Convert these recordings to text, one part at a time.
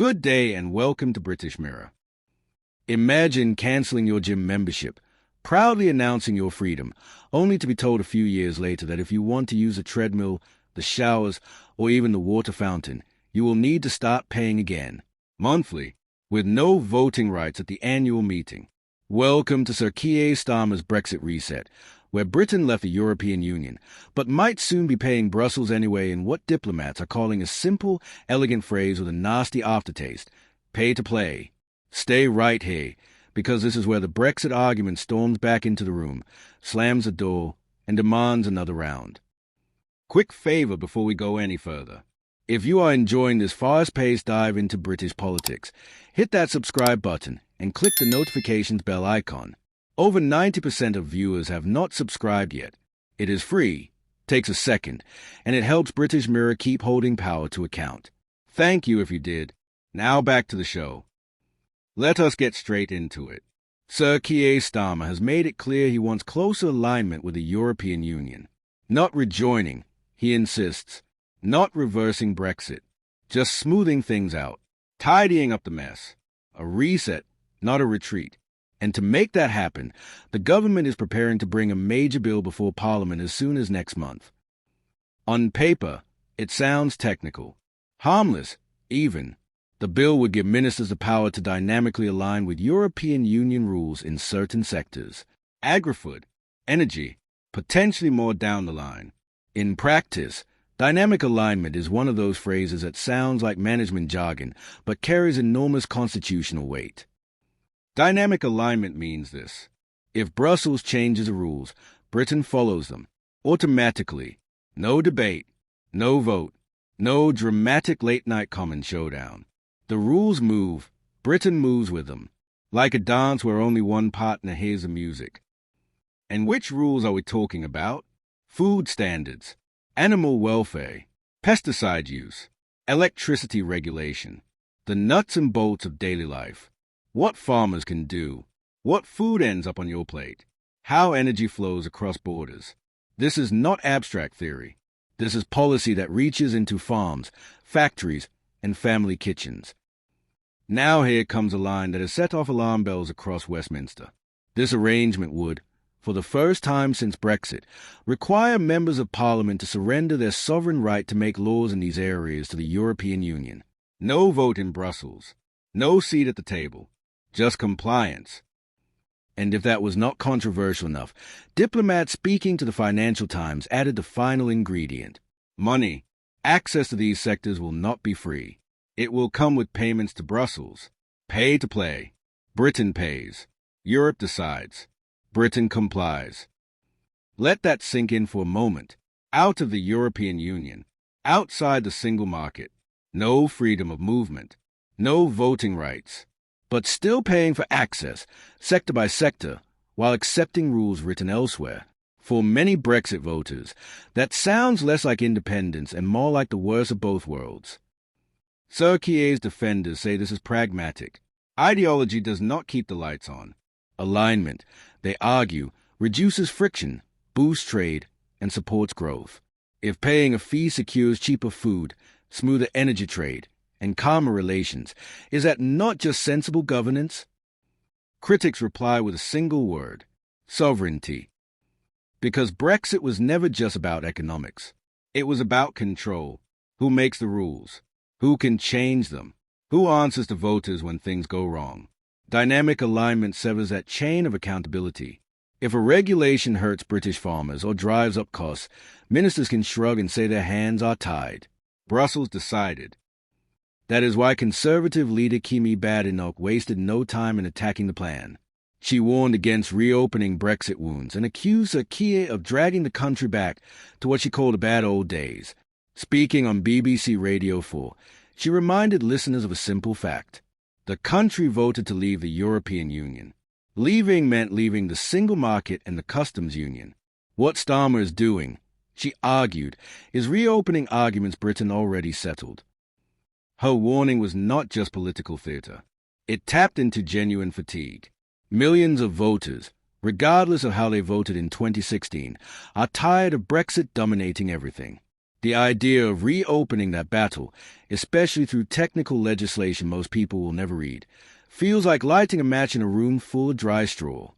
Good day and welcome to British Mirror. Imagine cancelling your gym membership, proudly announcing your freedom, only to be told a few years later that if you want to use a treadmill, the showers, or even the water fountain, you will need to start paying again, monthly, with no voting rights at the annual meeting. Welcome to Sir Keir Starmer's Brexit reset, where Britain left the European Union, but might soon be paying Brussels anyway in what diplomats are calling a simple, elegant phrase with a nasty aftertaste: pay to play. Stay right here, because this is where the Brexit argument storms back into the room, slams the door, and demands another round. Quick favour before we go any further. If you are enjoying this fast-paced dive into British politics, hit that subscribe button and click the notifications bell icon. Over 90% of viewers have not subscribed yet. It is free, takes a second, and it helps British Mirror keep holding power to account. Thank you if you did. Now back to the show. Let us get straight into it. Sir Keir Starmer has made it clear he wants closer alignment with the European Union. Not rejoining, he insists. Not reversing Brexit. Just smoothing things out. Tidying up the mess. A reset, not a retreat. And to make that happen, the government is preparing to bring a major bill before Parliament as soon as next month. On paper, it sounds technical. Harmless, even. The bill would give ministers the power to dynamically align with European Union rules in certain sectors. Agri-food, energy, potentially more down the line. In practice, dynamic alignment is one of those phrases that sounds like management jargon, but carries enormous constitutional weight. Dynamic alignment means this: if Brussels changes the rules, Britain follows them, automatically. No debate, no vote, no dramatic late-night common showdown. The rules move, Britain moves with them, like a dance where only one partner hears the music. And which rules are we talking about? Food standards, animal welfare, pesticide use, electricity regulation, the nuts and bolts of daily life. What farmers can do, what food ends up on your plate, how energy flows across borders. This is not abstract theory. This is policy that reaches into farms, factories, and family kitchens. Now here comes a line that has set off alarm bells across Westminster. This arrangement would, for the first time since Brexit, require members of Parliament to surrender their sovereign right to make laws in these areas to the European Union. No vote in Brussels, no seat at the table. Just compliance. And if that was not controversial enough, diplomats speaking to the Financial Times added the final ingredient: money. Access to these sectors will not be free. It will come with payments to Brussels. Pay to play. Britain pays. Europe decides. Britain complies. Let that sink in for a moment. Out of the European Union. Outside the single market. No freedom of movement. No voting rights. But still paying for access, sector by sector, while accepting rules written elsewhere. For many Brexit voters, that sounds less like independence and more like the worst of both worlds. Sir Keir's defenders say this is pragmatic. Ideology does not keep the lights on. Alignment, they argue, reduces friction, boosts trade, and supports growth. If paying a fee secures cheaper food, smoother energy trade, and calmer relations, is that not just sensible governance? Critics reply with a single word: sovereignty. Because Brexit was never just about economics. It was about control. Who makes the rules? Who can change them? Who answers to voters when things go wrong? Dynamic alignment severs that chain of accountability. If a regulation hurts British farmers or drives up costs, ministers can shrug and say their hands are tied. Brussels decided. That is why Conservative leader Keir Starmer wasted no time in attacking the plan. She warned against reopening Brexit wounds and accused Sir Keir of dragging the country back to what she called the bad old days. Speaking on BBC Radio 4, she reminded listeners of a simple fact. The country voted to leave the European Union. Leaving meant leaving the single market and the customs union. What Starmer is doing, she argued, is reopening arguments Britain already settled. Her warning was not just political theatre. It tapped into genuine fatigue. Millions of voters, regardless of how they voted in 2016, are tired of Brexit dominating everything. The idea of reopening that battle, especially through technical legislation most people will never read, feels like lighting a match in a room full of dry straw.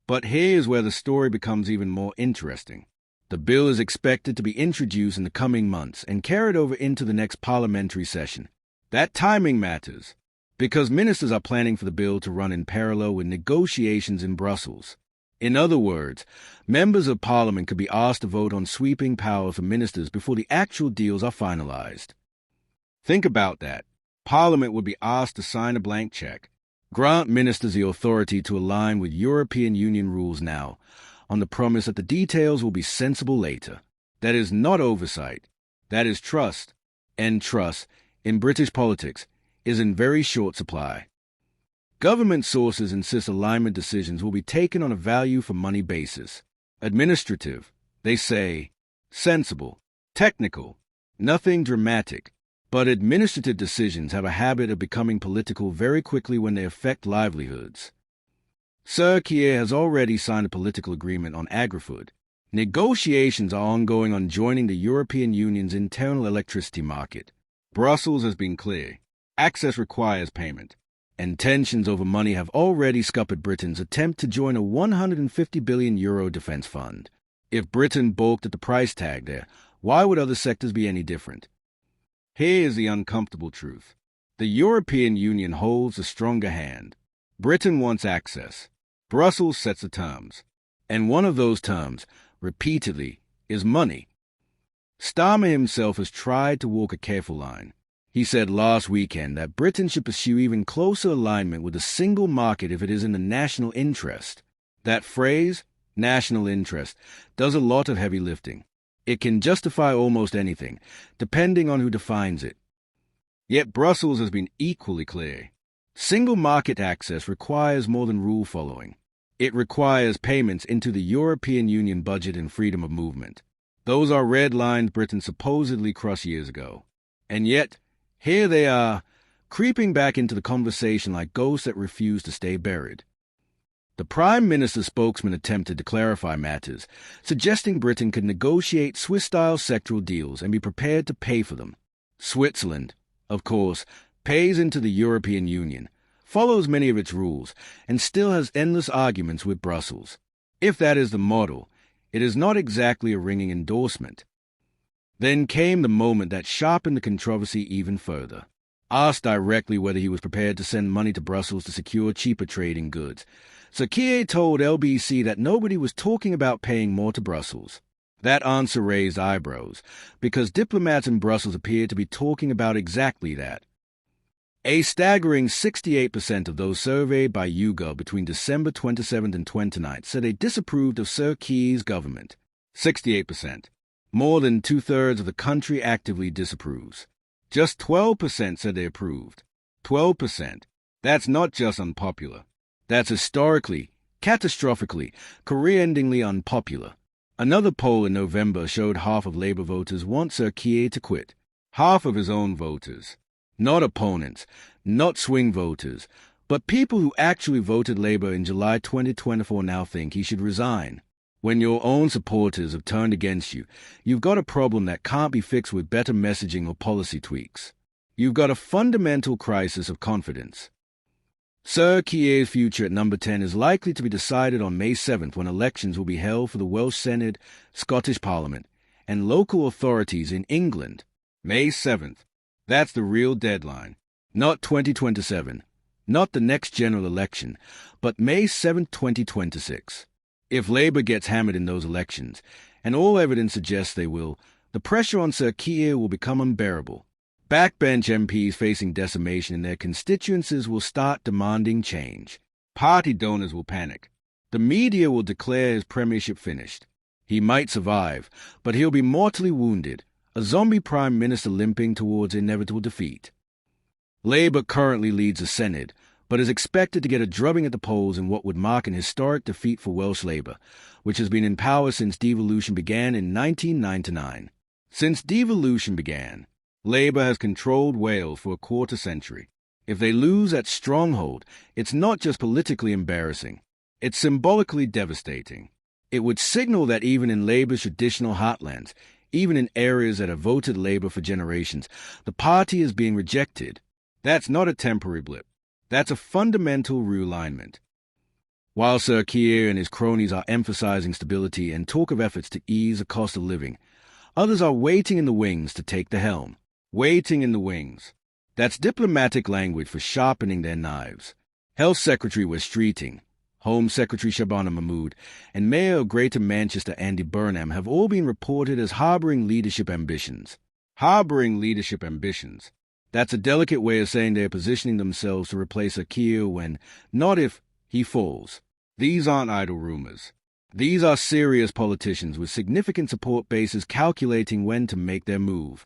But here's where the story becomes even more interesting. The bill is expected to be introduced in the coming months and carried over into the next parliamentary session. That timing matters, because ministers are planning for the bill to run in parallel with negotiations in Brussels. In other words, members of Parliament could be asked to vote on sweeping power for ministers before the actual deals are finalized. Think about that. Parliament would be asked to sign a blank check, grant ministers the authority to align with European Union rules now, on the promise that the details will be sensible later. That is not oversight. That is trust. And trust, in British politics, is in very short supply. Government sources insist alignment decisions will be taken on a value-for-money basis. Administrative, they say. Sensible. Technical. Nothing dramatic. But administrative decisions have a habit of becoming political very quickly when they affect livelihoods. Sir Keir has already signed a political agreement on agri-food. Negotiations are ongoing on joining the European Union's internal electricity market. Brussels has been clear. Access requires payment. And tensions over money have already scuppered Britain's attempt to join a €150 billion defence fund. If Britain balked at the price tag there, why would other sectors be any different? Here is the uncomfortable truth. The European Union holds a stronger hand. Britain wants access. Brussels sets the terms. And one of those terms, repeatedly, is money. Starmer himself has tried to walk a careful line. He said last weekend that Britain should pursue even closer alignment with the single market if it is in the national interest. That phrase, national interest, does a lot of heavy lifting. It can justify almost anything, depending on who defines it. Yet Brussels has been equally clear. Single market access requires more than rule following. It requires payments into the European Union budget and freedom of movement. Those are red lines Britain supposedly crossed years ago. And yet, here they are, creeping back into the conversation like ghosts that refuse to stay buried. The Prime Minister's spokesman attempted to clarify matters, suggesting Britain could negotiate Swiss-style sectoral deals and be prepared to pay for them. Switzerland, of course, pays into the European Union, follows many of its rules, and still has endless arguments with Brussels. If that is the model, it is not exactly a ringing endorsement. Then came the moment that sharpened the controversy even further. Asked directly whether he was prepared to send money to Brussels to secure cheaper trade in goods, Sir Keir told LBC that nobody was talking about paying more to Brussels. That answer raised eyebrows, because diplomats in Brussels appeared to be talking about exactly that. A staggering 68% of those surveyed by YouGov between December 27th and 29th said they disapproved of Sir Keir's government. 68%. More than two-thirds of the country actively disapproves. Just 12% said they approved. 12%. That's not just unpopular. That's historically, catastrophically, career-endingly unpopular. Another poll in November showed half of Labour voters want Sir Keir to quit. Half of his own voters. Not opponents, not swing voters, but people who actually voted Labour in July 2024 now think he should resign. When your own supporters have turned against you, you've got a problem that can't be fixed with better messaging or policy tweaks. You've got a fundamental crisis of confidence. Sir Keir's future at number 10 is likely to be decided on May 7th when elections will be held for the Welsh Senedd, Scottish Parliament, and local authorities in England. May 7th. That's the real deadline. Not 2027, not the next general election, but May 7, 2026. If Labour gets hammered in those elections, and all evidence suggests they will, the pressure on Sir Keir will become unbearable. Backbench MPs facing decimation in their constituencies will start demanding change. Party donors will panic. The media will declare his premiership finished. He might survive, but he'll be mortally wounded, a zombie prime minister limping towards inevitable defeat. Labour currently leads the Senedd, but is expected to get a drubbing at the polls in what would mark an historic defeat for Welsh Labour, which has been in power since devolution began in 1999. Since devolution began, Labour has controlled Wales for a quarter century. If they lose that stronghold, it's not just politically embarrassing, it's symbolically devastating. It would signal that even in Labour's traditional heartlands, Even in areas that have voted Labour for generations, the party is being rejected. That's not a temporary blip. That's a fundamental realignment. While Sir Keir and his cronies are emphasizing stability and talk of efforts to ease the cost of living, others are waiting in the wings to take the helm. Waiting in the wings. That's diplomatic language for sharpening their knives. Health Secretary Wes Streeting, Home Secretary Shabana Mahmood, and Mayor of Greater Manchester Andy Burnham have all been reported as harboring leadership ambitions. Harboring leadership ambitions. That's a delicate way of saying they're positioning themselves to replace Sir Keir when, not if, he falls. These aren't idle rumors. These are serious politicians with significant support bases calculating when to make their move.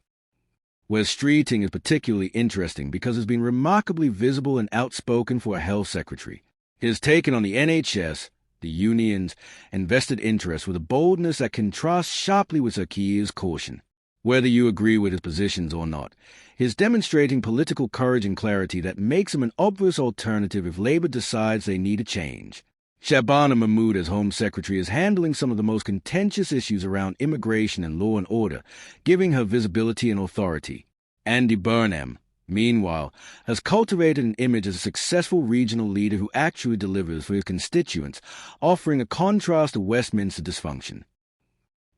Wes Streeting is particularly interesting because he's been remarkably visible and outspoken for a health secretary. His take on the NHS, the unions, and vested interests with a boldness that contrasts sharply with Sir Keir's caution. Whether you agree with his positions or not, he's demonstrating political courage and clarity that makes him an obvious alternative if Labour decides they need a change. Shabana Mahmood as Home Secretary is handling some of the most contentious issues around immigration and law and order, giving her visibility and authority. Andy Burnham, meanwhile, has cultivated an image as a successful regional leader who actually delivers for his constituents, offering a contrast to Westminster dysfunction.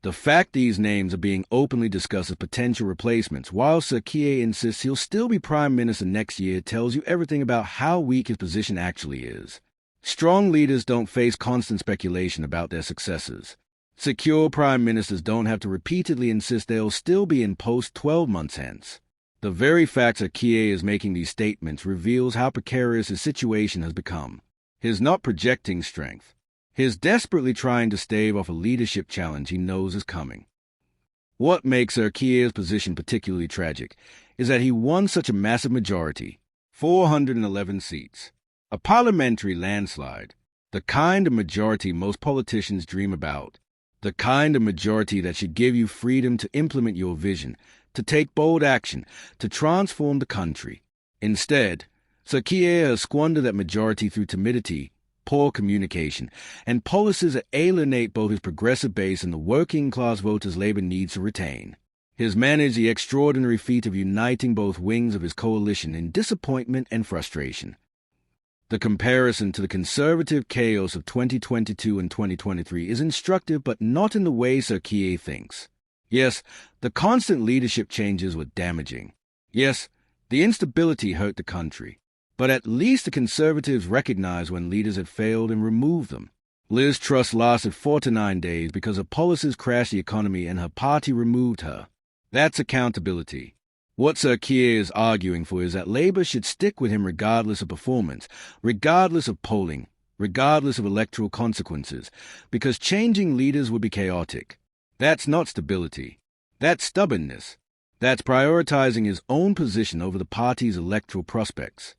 The fact these names are being openly discussed as potential replacements, while Sir Keir insists he'll still be Prime Minister next year, tells you everything about how weak his position actually is. Strong leaders don't face constant speculation about their successors. Secure prime ministers don't have to repeatedly insist they'll still be in post 12 months hence. The very fact that Keir is making these statements reveals how precarious his situation has become. He's not projecting strength. He's desperately trying to stave off a leadership challenge he knows is coming. What makes Sir Keir's position particularly tragic is that he won such a massive majority, 411 seats. A parliamentary landslide, the kind of majority most politicians dream about, the kind of majority that should give you freedom to implement your vision, to take bold action, to transform the country. Instead, Sir Keir has squandered that majority through timidity, poor communication, and policies that alienate both his progressive base and the working-class voters Labour needs to retain. He has managed the extraordinary feat of uniting both wings of his coalition in disappointment and frustration. The comparison to the conservative chaos of 2022 and 2023 is instructive, but not in the way Sir Keir thinks. Yes, the constant leadership changes were damaging. Yes, the instability hurt the country. But at least the Conservatives recognized when leaders had failed and removed them. Liz Truss lasted 4 to 9 days because her policies crashed the economy and her party removed her. That's accountability. What Sir Keir is arguing for is that Labour should stick with him regardless of performance, regardless of polling, regardless of electoral consequences, because changing leaders would be chaotic. That's not stability. That's stubbornness. That's prioritizing his own position over the party's electoral prospects.